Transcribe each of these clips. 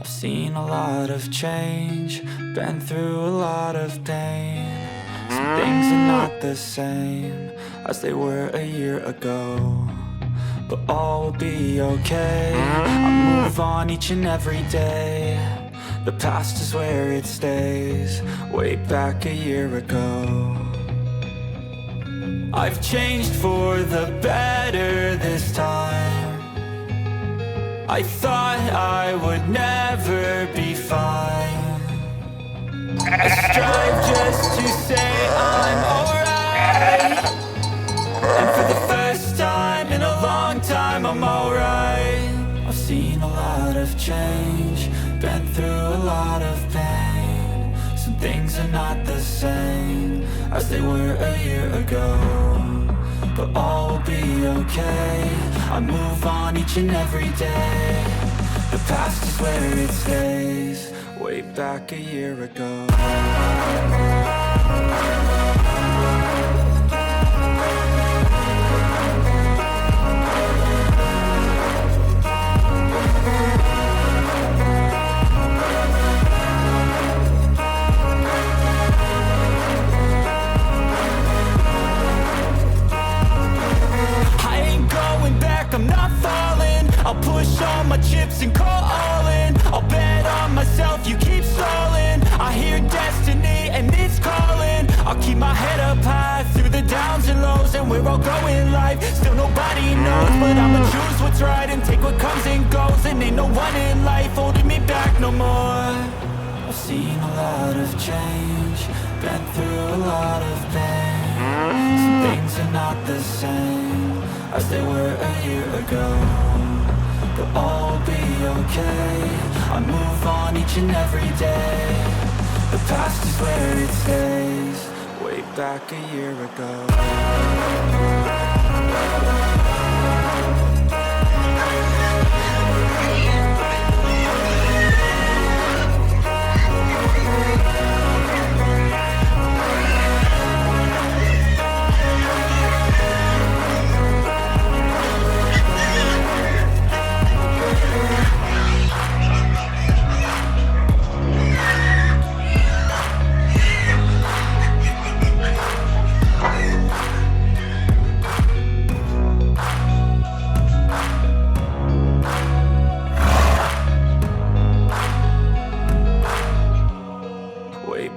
I've seen a lot of change, been through a lot of pain. Some things are not the same as they were a year ago, but all will be okay. I move on each and every day. The past is where it stays, way back a year ago. I've changed for the better this time. I thought I would never be fine. I strive just to say I'm alright, and for the first time in a long time I'm alright. I've seen a lot of change, been through a lot of pain. Some things are not the same as they were a year ago, but all will be okay. I move on each and every day. The past is where it stays, way back a year ago. I'm not falling, I'll push all my chips and call all in. I'll bet on myself, you keep stalling. I hear destiny and it's calling. I'll keep my head up high through the downs and lows, and we're all going life. Still nobody knows, but I'ma choose what's right and take what comes and goes. And ain't no one in life holding me back no more. I've seen a lot of change, been through a lot of pain. Some things are not the same as they were a year ago, but all will be okay. I move on each and every day. The past is where it stays, way back a year ago.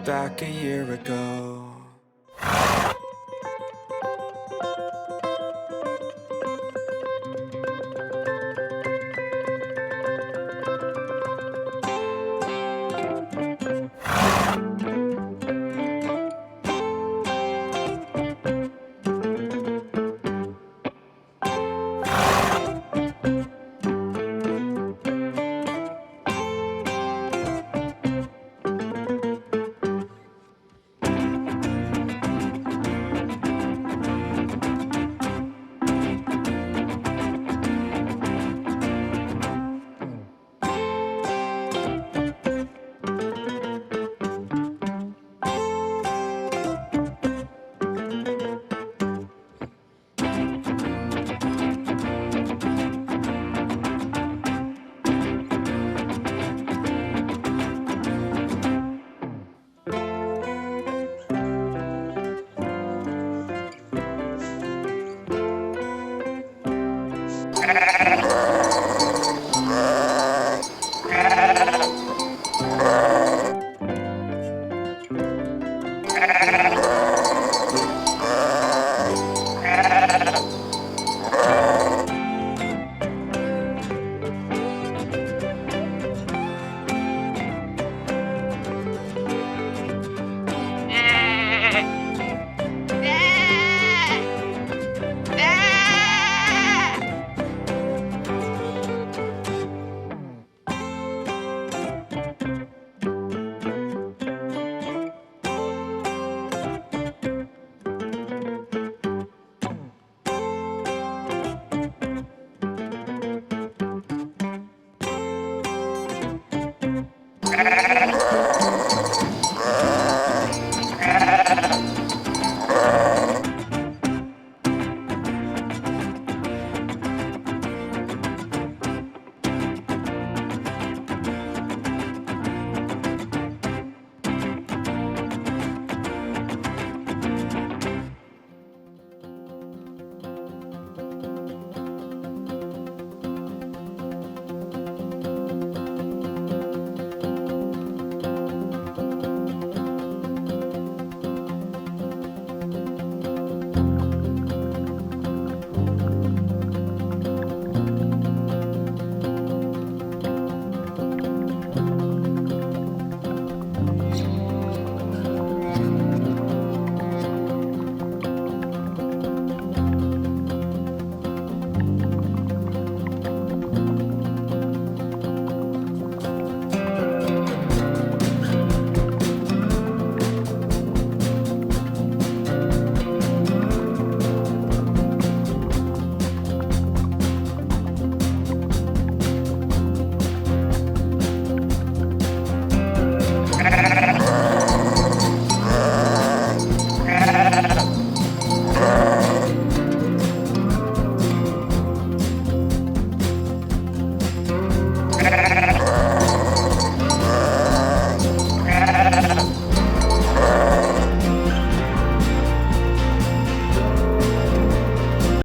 Back a year ago.